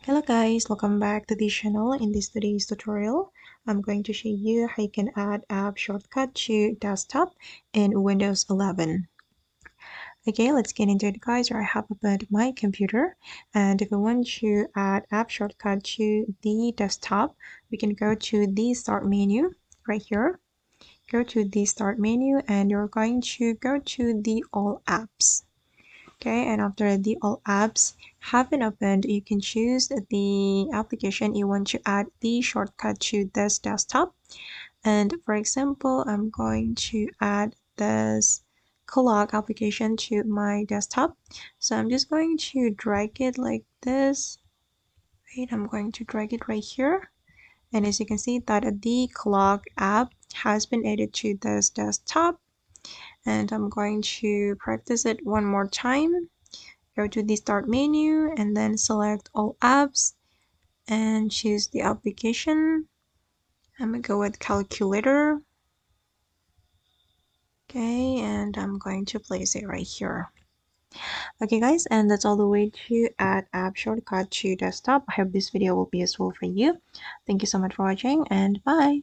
Hello guys, welcome back to the channel. In this today's tutorial, I'm going to show you how you can add app shortcut to desktop in Windows 11. Okay, let's get into it guys. I have opened my computer, and if we want to add app shortcut to the desktop, we can go to the start menu right here. Go to the start menu and you're going to go to the all apps. Okay, and after the all apps have been opened, you can choose the application you want to add the shortcut to this desktop. And for example, I'm going to add this clock application to my desktop. So I'm just going to drag it like this. Wait, I'm going to drag it right here. And as you can see that the clock app has been added to this desktop. And I'm going to practice it one more time. Go to the start menu and then select all apps and choose the application. I'm gonna go with calculator. Okay, and I'm going to place it right here. Okay guys, and that's all the way to add app shortcut to desktop. I hope this video will be useful for you. Thank you so much for watching and bye.